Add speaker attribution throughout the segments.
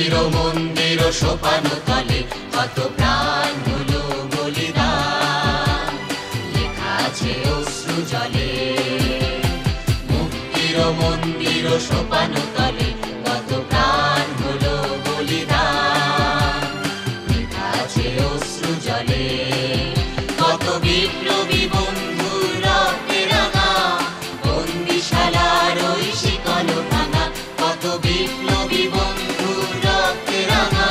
Speaker 1: মুক্তির মন্দির সোপান তলে কত প্রাণ হলো বলিদান, লেখা আছে অশ্রু জলে। মুক্তির মন্দির সোপান তলে কত প্রাণ হলো বলিদান, লেখা আছে অশ্রু জলে। কত বিপ্লবী বন্ধুর রক্তে রাঙা বন্দিশালার ওই শিকল ভাঙা, কত বিপ্লবী বন্ধুর রক্তে রাঙা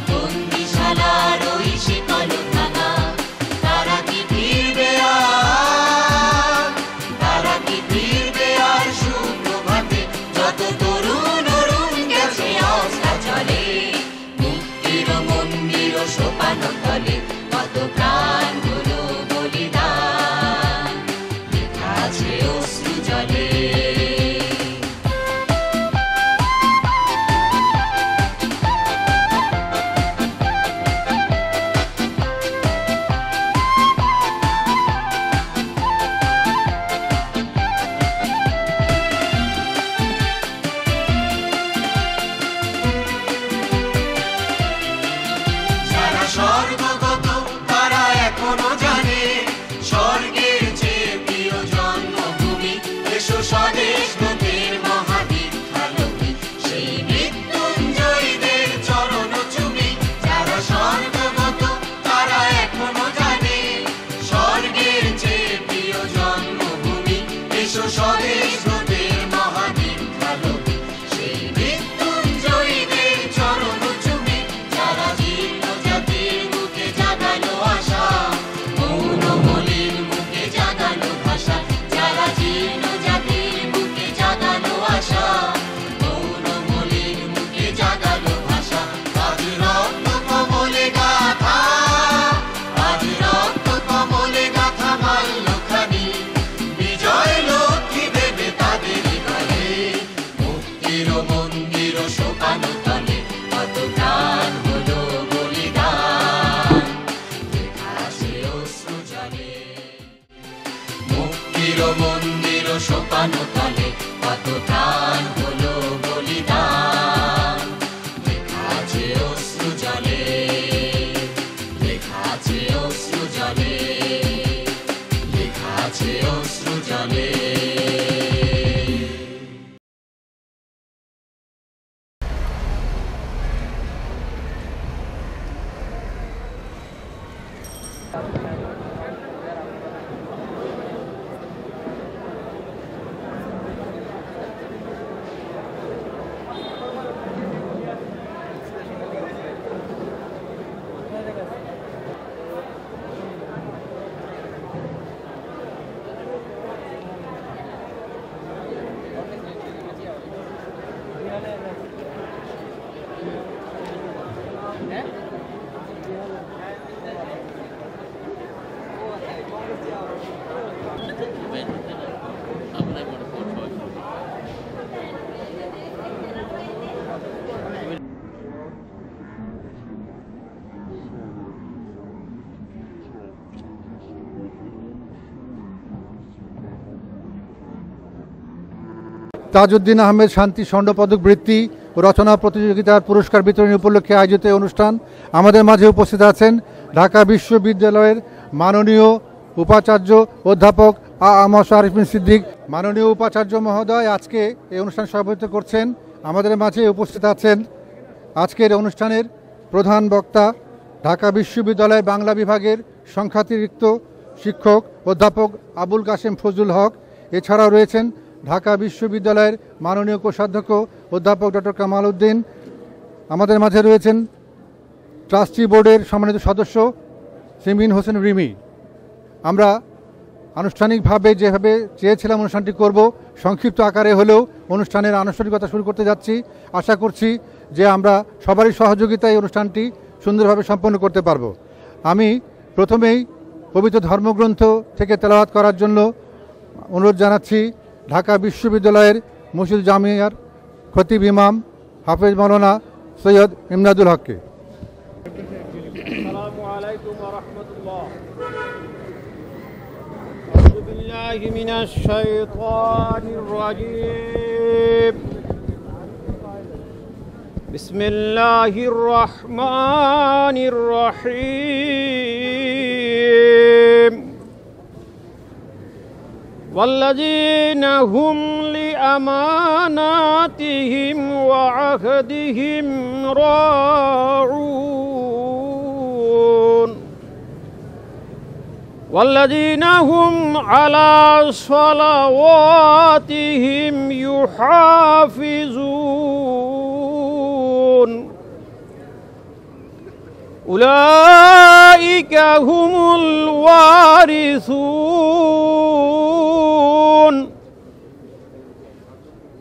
Speaker 1: বন্দিশালার ওই শিকল ভাঙা। তারা কি ফিরবে আর, তারা কি ফিরবে আর সুপ্রভাতে, যত তরুণ অরুণ গেছে অস্তা চলে। মুক্তির মন্দির সোপান তলে কত প্রাণ হলো বলিদান, লেখা আছে অশ্রু জলে। যারা স্বর্গগত তারা এখনো জানে স্বর্গের চেয়ে প্রিয় জন্মভূমি, এসো স্বদেশ ব্রতের মহাদীক্ষালোকে সেই মৃত্যুঞ্জয়ীদের চরণ চুমি। যারা স্বর্গগত তারা এখনো জানে স্বর্গের চেয়ে প্রিয় জন্মভূমি, এসো স্বদেশ ব্রতের মহাদীক্ষালোকে সেই মৃত্যুঞ্জয়ীদের চরণ চুমি। যারা জীর্ণ জাতির মুখে জাগালো আশা, মৌন মলিন মুখে জাগালো ভাষা। যারা জীর্ণ জাতির মুখে জাগালো আশা, মৌন মলিন মুখে জাগালো ভাষা। আজ রক্ত কমলে গাথা, আজ রক্ত কমলে গাথা মাল্যখানি, বিজয় লক্ষ্মী দেবে তাদের গলে। মুক্তির মন্দির সোপান তলে কত প্রাণ হলো বলিদান, লেখা আছে অশ্রু জলে। মুক্তির মন্দির সোপান তলে কত প্রাণ হলো বলিদান, লেখা আছে অশ্রু জলে, লেখা আছে অশ্রু জলে, লেখা আছে অশ্রু জলে।
Speaker 2: তাজউদ্দিন আহমেদ শান্তি স্বর্ণপদক বৃত্তি ও রচনা প্রতিযোগিতার পুরস্কার বিতরণী উপলক্ষে আয়োজিত এই অনুষ্ঠান। আমাদের মাঝে উপস্থিত আছেন ঢাকা বিশ্ববিদ্যালয়ের মাননীয় উপাচার্য অধ্যাপক আ.আ.ম আরিফিন সিদ্দিক। মাননীয় উপাচার্য মহোদয় আজকে এই অনুষ্ঠান সভাপতিত্ব করছেন। আমাদের মাঝে উপস্থিত আছেন আজকের অনুষ্ঠানের প্রধান বক্তা ঢাকা বিশ্ববিদ্যালয় বাংলা বিভাগের সংখ্যাতিরিক্ত শিক্ষক অধ্যাপক আবুল কাশেম ফজলুল হক। এছাড়াও রয়েছেন ঢাকা বিশ্ববিদ্যালয়ের মাননীয় কোষাধ্যক্ষ অধ্যাপক ডক্টর কামাল উদ্দিন। আমাদের মাঝে রয়েছেন ট্রাস্টি বোর্ডের সম্মানিত সদস্য সিমিন হোসেন রিমি। আমরা আনুষ্ঠানিকভাবে যেভাবে চেয়েছিলাম অনুষ্ঠানটি করব, সংক্ষিপ্ত আকারে হলেও অনুষ্ঠানের আনুষ্ঠানিকতা শুরু করতে যাচ্ছি। আশা করছি যে আমরা সবারই সহযোগিতায় এই অনুষ্ঠানটি সুন্দরভাবে সম্পন্ন করতে পারব। আমি প্রথমেই পবিত্র ধর্মগ্রন্থ থেকে তেলাওয়াত করার জন্য অনুরোধ জানাচ্ছি ঢাকা বিশ্ববিদ্যালয়ের মসজিদ জামিয়ার খতিব ইমাম হাফেজ মাওলানা সৈয়দ ইমদাদুল হককে।
Speaker 3: আসসালামু আলাইকুম ওয়া রাহমাতুল্লাহ। আউযু বিল্লাহি মিনাশ শাইতানির রাজীম। بسم الله الرحمن الرحيم والذين هم لأماناتهم وعهدهم راعون والذين هم على صلواتهم يحافظون أولئك هم الوارثون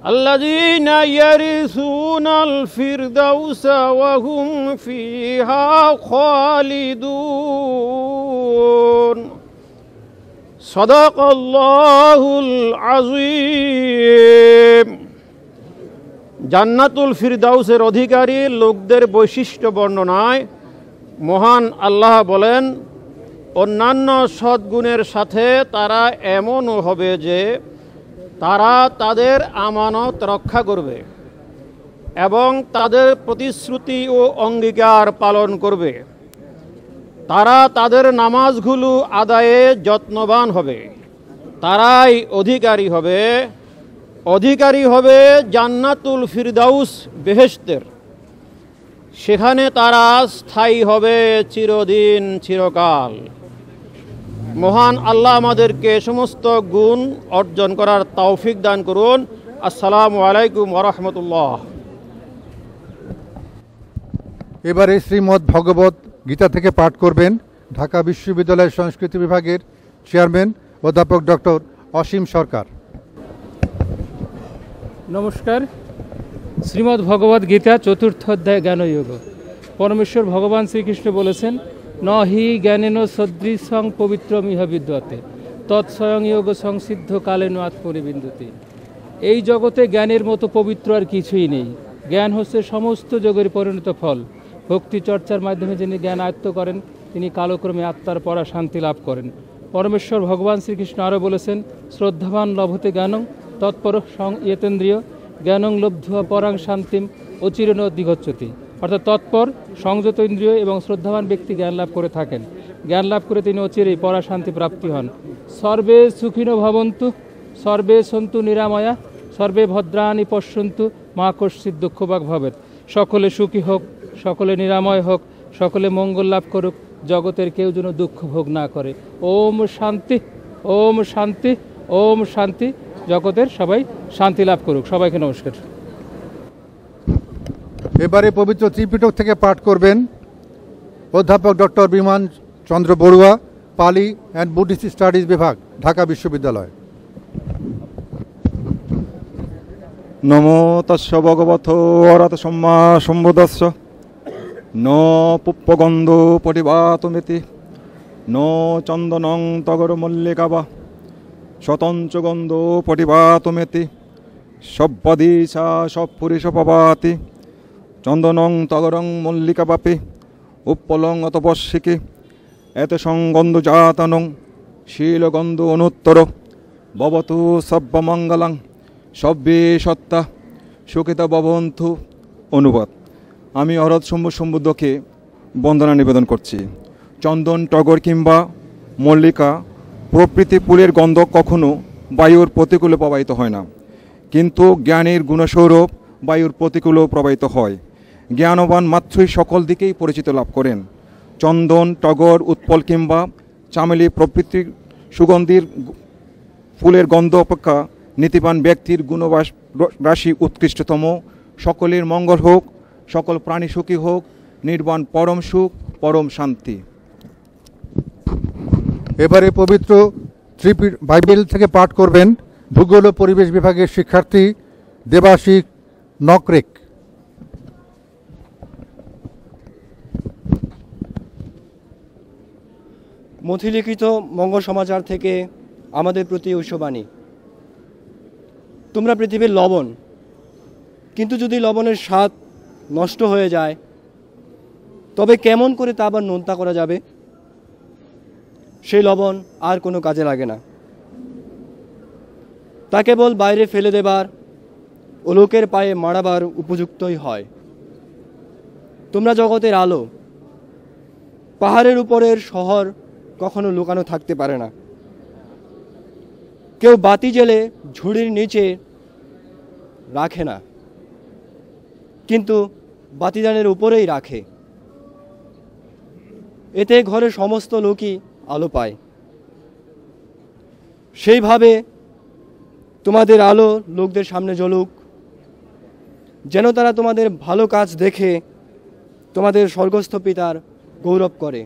Speaker 3: الذين يرثون الفردوس وهم فيها خالدون صدق الله العظيم জান্নাতুল ফিরদাউসের অধিকারী লোকদের বৈশিষ্ট্য বর্ণনায় মহান আল্লাহ বলেন, অন্যান্য সদ্গুণের সাথে তারা এমনও হবে যে তারা তাদের আমানত রক্ষা করবে এবং তাদের প্রতিশ্রুতি ও অঙ্গীকার পালন করবে। তারা তাদের নামাজগুলো আদায়ে যত্নবান হবে। তারাই অধিকারী হবে জান্নাতুল ফিরদাউস বেহেশতের। সেখানে তারা স্থায়ী হবে চিরদিন চিরকাল। মহান আল্লাহ আমাদেরকে সমস্ত গুণ অর্জন করার তৌফিক দান করুন। আসসালামু আলাইকুম ওয়া রাহমাতুল্লাহ।
Speaker 2: এবারে শ্রীমদ্ ভগবত গীতা থেকে পাঠ করবেন ঢাকা বিশ্ববিদ্যালয়ের সংস্কৃতি বিভাগের চেয়ারম্যান অধ্যাপক ডক্টর অসীম সরকার।
Speaker 4: নমস্কার। শ্রীমদ্ ভগবদ গীতা চতুর্থ অধ্যায় জ্ঞানযোগ। পরমেশ্বর ভগবান শ্রীকৃষ্ণ বলেছেন, ন হি জ্ঞানেন সদৃশং পবিত্রমিহ বিদ্যতে তৎস্বয়ং যোগ সংসিদ্ধ কালেন আত্মনিবিন্দতি। এই জগতে জ্ঞানের মতো পবিত্র আর কিছুই নেই। জ্ঞান হচ্ছে সমস্ত যোগের পরিণত ফল। ভক্তি চর্চার মাধ্যমে যিনি জ্ঞান আয়ত্ত করেন তিনি কালক্রমে আত্মার পরা শান্তি লাভ করেন। পরমেশ্বর ভগবান শ্রীকৃষ্ণ আরও বলেছেন, শ্রদ্ধাবান লভতে জ্ঞানং তৎপর ইয়েতেন্দ্রিয় জ্ঞানং লব্ধুয়া পরাং শান্তিম অচিরেণ দিগচ্ছতি। অর্থাৎ তৎপর সংযত ইন্দ্রিয় এবং শ্রদ্ধাবান ব্যক্তি জ্ঞান লাভ করে থাকেন। জ্ঞান লাভ করে তিনি অচিরেই পরা শান্তি প্রাপ্তি হন। সর্বে সুখিনো ভবন্তু সর্বে সন্তু নিরাময়া সর্বে ভদ্রাণি পশ্যন্তু মা কশ্চিৎ দুঃখভাগ ভবেৎ। সকলে সুখী হোক, সকলে নিরাময় হোক, সকলে মঙ্গল লাভ করুক, জগতের কেউ যেন দুঃখ ভোগ না করে। ওম শান্তি, ওম শান্তি, ওম শান্তি। জগতের সবাই শান্তি লাভ করুক। সবাইকে নমস্কার।
Speaker 2: এবারে পবিত্র ত্রিপিটক থেকে পাঠ করবেন অধ্যাপক ডক্টর বিমান চন্দ্র বড়ুয়া, পালি অ্যান্ড বুদ্ধিস্ট স্টাডিজ বিভাগ, ঢাকা বিশ্ববিদ্যালয়।
Speaker 5: নমো তস্য ভগবতো অরহতো সম্মা সম্বুদ্ধস্য ন পুষ্পগন্ধ পরিবাতমিতি ন চন্দনং তগর মল্লিকাবা শতঞ্চ গন্ধ পরিবাতমেতি সব্বদিশা সপুরিশ পবাতি চন্দনং তগরং মল্লিকাবাপি উৎপলং অতপস্যিকি এত সংগন্ধ জাতনং শীলগন্ধ অনুত্তর ভবতু সব্যমঙ্গলং সব্যে সত্তা সুখিত ভবন্তু। অনুবাদ। আমি অরহত সম্বুদ্ধকে বন্দনা নিবেদন করছি। চন্দন, টগর কিংবা মল্লিকা প্রকৃতি ফুলের গন্ধ কখনো বায়ুর প্রতিকূলে প্রবাহিত হয় না, কিন্তু জ্ঞানের গুণস্বরূপ বায়ুর প্রতিকূলেও প্রবাহিত হয়। জ্ঞানবান মাত্রই সকল দিকেই পরিচিত লাভ করেন। চন্দন, টগর, উৎপল কিংবা চামেলি প্রকৃতির সুগন্ধির ফুলের গন্ধ অপেক্ষা নীতিবান ব্যক্তির গুণবাস রাশি উৎকৃষ্টতম। সকলের মঙ্গল হোক, সকল প্রাণী সুখী হোক, নির্বাণ পরম সুখ, পরম শান্তি।
Speaker 2: এবারে পবিত্র বাইবেল থেকে পাঠ করবেন ভূগোল ও পরিবেশ বিভাগের শিক্ষার্থী দেবাশিক নকরেক।
Speaker 6: মথিলিখিত মঙ্গল সমাচার থেকে আমাদের প্রতি ঐশ্ববাণী। তোমরা পৃথিবীর লবণ, কিন্তু যদি লবণের স্বাদ নষ্ট হয়ে যায় তবে কেমন করে তা আবার নোনতা করা যাবে? সেই লবণ আর কোনো কাজে লাগে না, তা কেবল বাইরে ফেলে দেবার ও লোকের পায়ে মারাবার উপযুক্তই হয়। তোমরা জগতের আলো। পাহাড়ের উপরের শহর কখনো লুকানো থাকতে পারে না। কেউ বাতি জ্বেলে ঝুড়ির নিচে রাখে না, কিন্তু বাতিদানের উপরেই রাখে। এতে ঘরের সমস্ত লোকই আলো পায়। সেইভাবে তোমাদের আলো লোকদের সামনে জ্বলুক, যেন তারা তোমাদের ভালো কাজ দেখে তোমাদের স্বর্গস্থ পিতার গৌরব করে।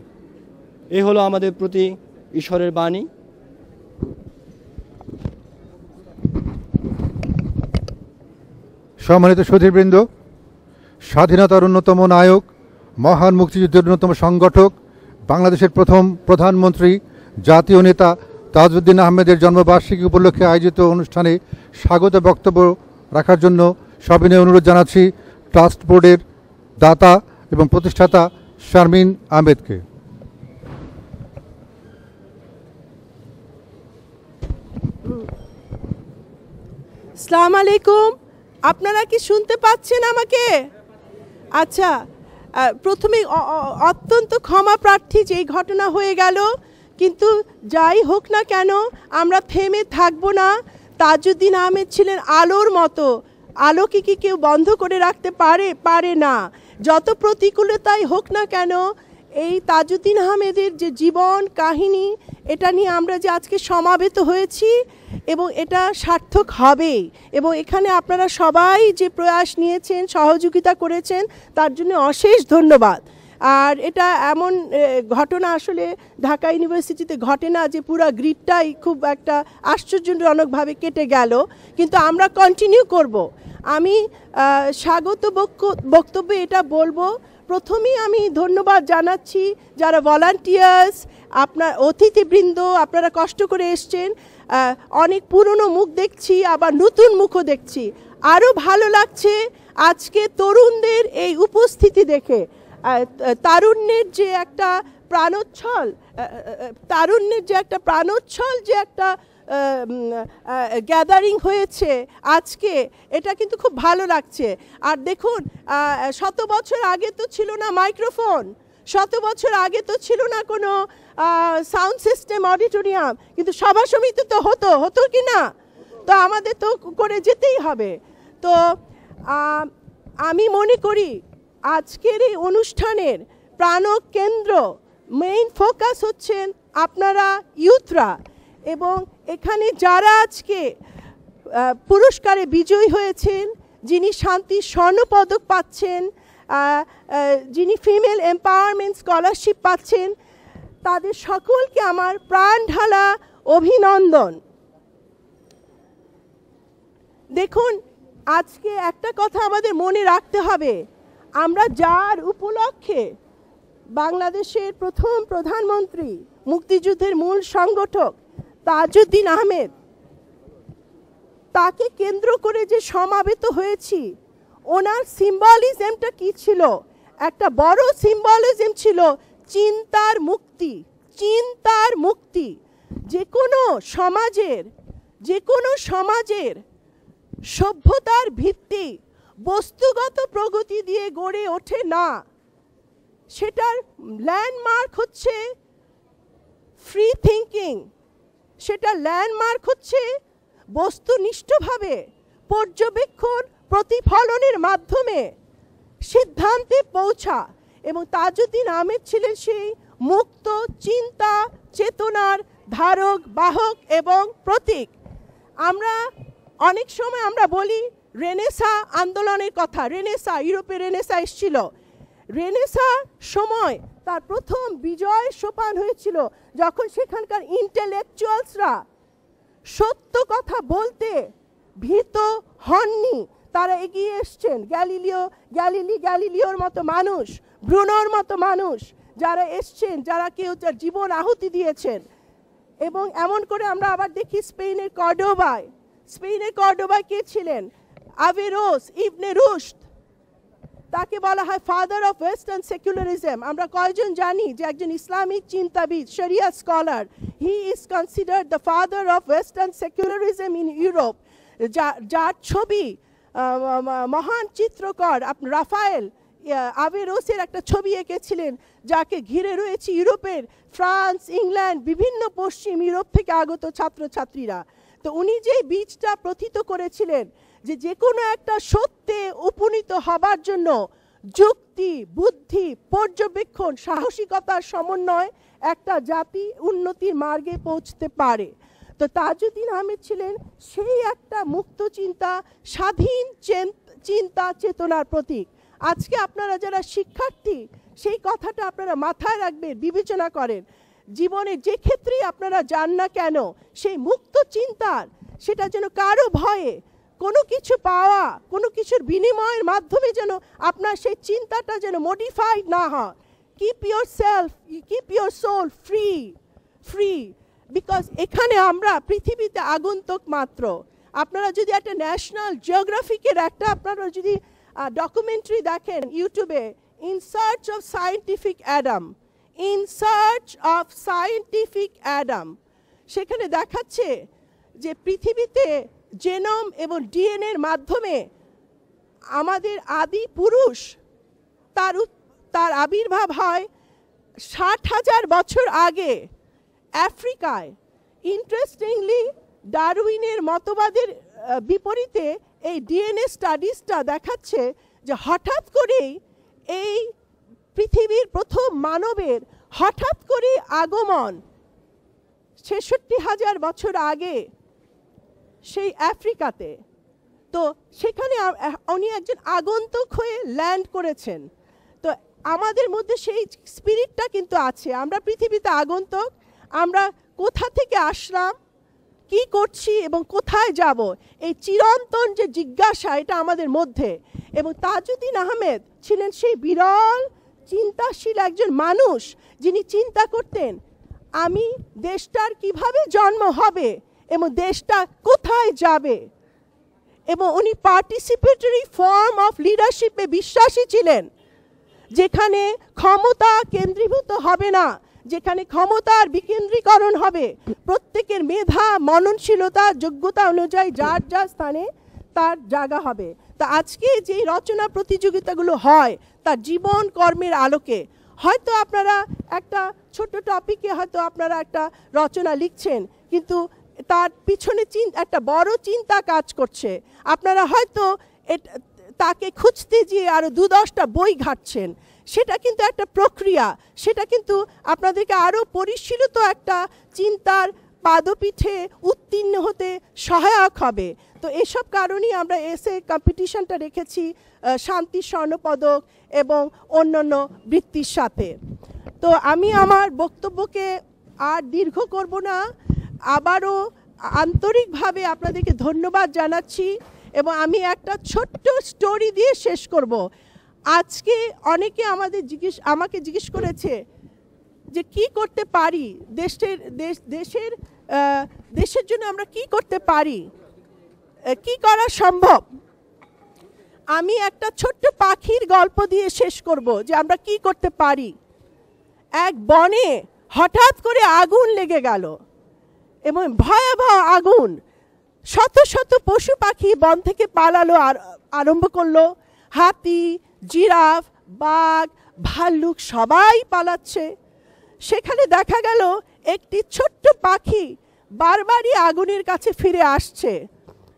Speaker 6: এ হলো আমাদের প্রতি ঈশ্বরের বাণী।
Speaker 2: সম্মানিত সুধীবৃন্দ, স্বাধীনতার অন্যতম নায়ক, মহান মুক্তিযুদ্ধের অন্যতম সংগঠক, বাংলাদেশের প্রথম প্রধানমন্ত্রী, জাতীয় নেতা তাজউদ্দিন আহমেদের জন্মবার্ষিকী উপলক্ষে আয়োজিত অনুষ্ঠানে স্বাগত বক্তব্য রাখার জন্য সবিনয় অনুরোধ জানাচ্ছি ট্রাস্ট বোর্ডের দাতা এবং প্রতিষ্ঠাতা শারমিন আহমেদকে।
Speaker 7: আসসালামু আলাইকুম। আপনারা কি শুনতে পাচ্ছেন আমাকে? আচ্ছা, প্রথমে অত্যন্ত ক্ষমা প্রার্থী যে এই ঘটনা হয়ে গেল, কিন্তু যাই হোক না কেন আমরা থেমে থাকবো না। তাজউদ্দিন আহমেদ ছিলেন আলোর মতো। আলোকে কি কেউ বন্ধ করে রাখতে পারে না। যত প্রতিকূলতাই হোক না কেন, এই তাজউদ্দিন আহমেদের যে জীবন কাহিনী, এটা নিয়ে আমরা যে আজকে সমাবেত হয়েছি এবং এটা সার্থক হবে। এবং এখানে আপনারা সবাই যে প্রয়াস নিয়েছেন, সহযোগিতা করেছেন, তার জন্য অশেষ ধন্যবাদ। আর এটা এমন ঘটনা আসলে ঢাকা ইউনিভার্সিটিতে ঘটে না যে পুরো গ্রিডটাই খুব একটা আশ্চর্যজনকভাবে কেটে গেল, কিন্তু আমরা কন্টিনিউ করব। আমি স্বাগত বক্তব্যে এটা বলবো, প্রথমেই আমি ধন্যবাদ জানাচ্ছি যারা ভলান্টিয়ার্স, আপনার অতিথিবৃন্দ, আপনারা কষ্ট করে এসছেন। অনেক পুরনো মুখ দেখছি, আবার নতুন মুখও দেখছি। আরও ভালো লাগছে আজকে তরুণদের এই উপস্থিতি দেখে। তারুণ্যের যে একটা প্রাণোচ্ছল যে একটা গ্যাদারিং হয়েছে আজকে, এটা কিন্তু খুব ভালো লাগছে। আর দেখুন, 100 বছর আগে তো ছিল না মাইক্রোফোন, 100 বছর আগে তো ছিল না কোনো সাউন্ড সিস্টেম, অডিটোরিয়াম, কিন্তু সভা সমিতি তো হতো কি না? তো আমাদের তো করে যেতেই হবে। তো আমি মনে করি আজকের এই অনুষ্ঠানের প্রাণক কেন্দ্র, মেইন ফোকাস হচ্ছেন আপনারা ইউথরা। এবং এখানে যারা আজকে পুরস্কারে বিজয়ী হয়েছেন, যিনি শান্তির স্বর্ণপদক পাচ্ছেন, যিনি ফিমেল এম্পাওয়ারমেন্ট স্কলারশিপ পাচ্ছেন, তাদের সকলকে আমার প্রাণ ঢালা অভিনন্দন। দেখুন, আজকে একটা কথা আমাদের মনে রাখতে হবে, আমরা যার উপলক্ষে বাংলাদেশের প্রথম প্রধানমন্ত্রী, মুক্তিযুদ্ধের মূল সংগঠক তাজউদ্দিন আহমেদ, তাকে কেন্দ্র করে যে সমাবেত হয়েছি, ওনার সিম্বলিজমটা কি ছিল? একটা বড় সিম্বলিজম ছিল চিন্তার মুক্তি। যে কোনো সমাজের সভ্যতার ভিত্তি বস্তুগত প্রগতি দিয়ে গড়ে ওঠে না, সেটার ল্যান্ডমার্ক হচ্ছে ফ্রি থিঙ্কিং, সেটা ল্যান্ডমার্ক হচ্ছে বস্তুনিষ্ঠভাবে পর্যবেক্ষণ প্রতিফলনের মাধ্যমে সিদ্ধান্তে পৌঁছা। এবং তাজউদ্দিন আহমেদ ছিলেন সেই মুক্ত চিন্তা চেতনার ধারক, বাহক এবং প্রতীক। আমরা অনেক সময় আমরা বলি রেনেসা আন্দোলনের কথা। ইউরোপে রেনেসা এসেছিল। রেনেসা সময় তার প্রথম বিজয় সোপান হয়েছিল যখন সেখানকার ইন্টেলেকচুয়ালসরা সত্য কথা বলতে ভীত হননি, তারা এগিয়ে এসছেন। গ্যালিলিওর মতো মানুষ, ব্রুনোর মতো মানুষ যারা এসছেন, যারা কেউ তার জীবন আহুতি দিয়েছেন। এবং এমন করে আমরা আবার দেখি স্পেনের কর্ডোবায় কে ছিলেন? আভেরোস ইবনে রুশদ, তাকে বলা হয় ফাদার অফ ওয়েস্টার্ন সেকুলারিজম। আমরা কয়জন জানি যে একজন ইসলামিক চিন্তাবিদ, শরিয়া scholar, he is considered the father of western secularism in Europe. যার ছবি মহান চিত্রকর রাফায়েল আভেরোসের একটা ছবি এঁকেছিলেন, যাকে ঘিরে রয়েছে ইউরোপের ফ্রান্স, ইংল্যান্ড, বিভিন্ন পশ্চিম ইউরোপ থেকে আগত ছাত্রছাত্রীরা। তো উনি যেই বীজটা প্রথিত করেছিলেন যে কোনো একটা সত্যে উপনীত হবার জন্য যুক্তি, বুদ্ধি, পর্যবেক্ষণ, সাহসিকতার সমন্বয় একটা জাতি উন্নতির মার্গে পৌঁছতে পারে। তো তাজউদ্দিন আহমেদ ছিলেন সেই একটা মুক্ত চিন্তা, স্বাধীন চিন্তা চেতনার প্রতীক। আজকে আপনারা যারা শিক্ষার্থী, সেই কথাটা আপনারা মাথায় রাখবেন, বিবেচনা করেন। জীবনে যে ক্ষেত্রেই আপনারা যান না কেন, সেই মুক্ত চিন্তার, সেটা যেন কারো ভয়ে, কোনো কিছু পাওয়া, কোনো কিছুর বিনিময়ের মাধ্যমে যেন আপনার সেই চিন্তাটা যেন মডিফাইড না হয়। Keep yourself, keep your soul free, because এখানে আমরা পৃথিবীতে আগন্তুক মাত্র। আপনারা যদি একটা ন্যাশনাল জিওগ্রাফিকের একটা আপনারা যদি ডকুমেন্টারি দেখেন ইউটিউবে, in search of scientific Adam, সেখানে দেখাচ্ছে যে পৃথিবীতে জেনম এবং ডিএনএর মাধ্যমে আমাদের আদি পুরুষ তার আবির্ভাব হয় 60,000 বছর আগে আফ্রিকায়। ইন্টারেস্টিংলি ডারউইনের মতবাদের বিপরীতে এই ডিএনএ স্টাডিজটা দেখাচ্ছে যে হঠাৎ করেই এই পৃথিবীর প্রথম মানবের হঠাৎ করে আগমন 66,000 বছর আগে সেই আফ্রিকাতে। তো সেখানে উনি একজন আগন্তুক হয়ে ল্যান্ড করেছেন। তো আমাদের মধ্যে সেই স্পিরিটটা কিন্তু আছে। আমরা পৃথিবীতে আগন্তুক, আমরা কোথা থেকে আসলাম, কি করছি এবং কোথায় যাব, এই চিরন্তন যে জিজ্ঞাসা, এটা আমাদের মধ্যে। এবং তাজউদ্দিন আহমেদ ছিলেন সেই বিরল চিন্তাশীল একজন মানুষ, যিনি চিন্তা করতেন আমি দেশটার কিভাবে জন্ম হবে এবং দেশটা কোথায় যাবে। এবং উনি পার্টিসিপেটরি ফর্ম অফ লিডারশিপে বিশ্বাসী ছিলেন, যেখানে ক্ষমতা কেন্দ্রীভূত হবে না, যেখানে ক্ষমতার বিকেন্দ্রীকরণ হবে। প্রত্যেকের মেধা, মননশীলতা, যোগ্যতা অনুযায়ী যার যার স্থানে তার জায়গা হবে। তা আজকে যে রচনা প্রতিযোগিতাগুলো হয়, তার জীবন কর্মের আলোকে, হয়তো আপনারা একটা ছোট টপিকে হয়তো আপনারা একটা রচনা লিখছেন, কিন্তু তার পিছনে একটা বড় চিন্তা কাজ করছে। আপনারা হয়তো তাকে খুঁজতে গিয়ে আরও 2-10টা বই ঘাঁটছেন। সেটা কিন্তু একটা প্রক্রিয়া, সেটা কিন্তু আপনাদেরকে আরও পরিশীলিত একটা চিন্তার পাদপীঠে উত্তীর্ণ হতে সহায়ক হবে। তো এসব কারণেই আমরা এসে কম্পিটিশনটা রেখেছি শান্তি স্বর্ণপদক এবং অন্যান্য বৃত্তির সাথে। তো আমি আমার বক্তব্যকে আর দীর্ঘ করব না, আবারও আন্তরিকভাবে আপনাদেরকে ধন্যবাদ জানাচ্ছি। এবং আমি একটা ছোট্ট স্টোরি দিয়ে শেষ করব। আজকে অনেকে আমাকে জিজ্ঞেস করেছে যে কি করতে পারি, দেশের জন্য আমরা কি করতে পারি, কি করা সম্ভব। আমি একটা ছোট্ট পাখির গল্প দিয়ে শেষ করব যে আমরা কি করতে পারি। এক বনে হঠাৎ করে আগুন লেগে গেল এবং ভয়াবহ আগুন। শত শত পশু পাখি বন থেকে পালালো আরম্ভ করলো। হাতি, জিরাফ, বাঘ, ভাল্লুক সবাই পালাচ্ছে। সেখানে দেখা গেল একটি ছোট্ট পাখি বারবারই আগুনের কাছে ফিরে আসছে।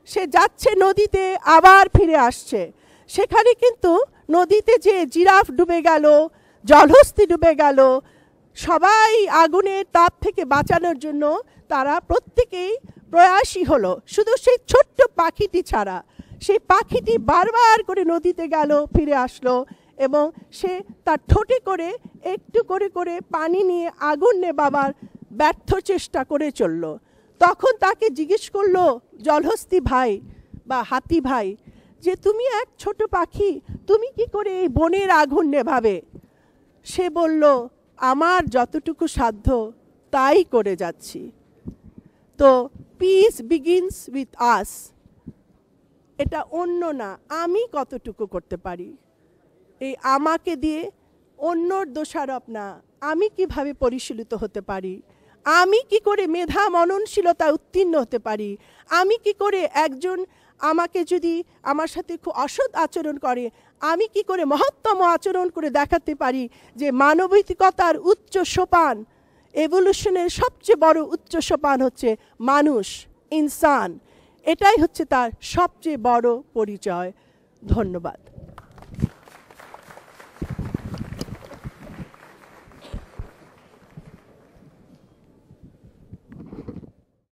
Speaker 7: সে যাচ্ছে নদীতে, আবার ফিরে আসছে। সেখানে কিন্তু নদীতে যে জিরাফ ডুবে গেল, জলহস্তী ডুবে গেল। সবাই আগুনের তাপ থেকে বাঁচানোর জন্য তারা প্রত্যেকেই প্রয়াসী হলো, শুধু সেই ছোট্ট পাখিটি ছাড়া। সেই পাখিটি বারবার করে নদীতে গেল, ফিরে আসলো এবং সে তার ঠোঁটে করে একটু করে করে পানি নিয়ে আগুন নেবাবার ব্যর্থ চেষ্টা করে চলল। তখন তাকে জিজ্ঞেস করলো জলহস্তী ভাই বা হাতি ভাই যে তুমি এক ছোট পাখি, তুমি কি করে এই বনের আগুন নেভাবে? সে বলল আমার যতটুকু সাধ্য তাই করে যাচ্ছি। তো পিস বিগিনস উইথ আস, এটা অন্য না, আমি কতটুকু করতে পারি। এই আমাকে দিয়ে অন্যর দোষারোপ না, আমি কিভাবে পরিশীলিত হতে পারি, আমি কি করে মেধা মননশীলতা উত্তীর্ণ হতে পারি, আমি কি করে একজন আমাকে যদি আমার সাথে খুব অসৎ আচরণ করে আমি কি করে মহত্তম আচরণ করে দেখাতে পারি যে মানবিকতার উচ্চ সোপান, এভলিউশনের সবচেয়ে বড় উচ্চ সোপান হচ্ছে মানুষ, ইনসান। এটাই হচ্ছে তার সবচেয়ে বড় পরিচয়। ধন্যবাদ।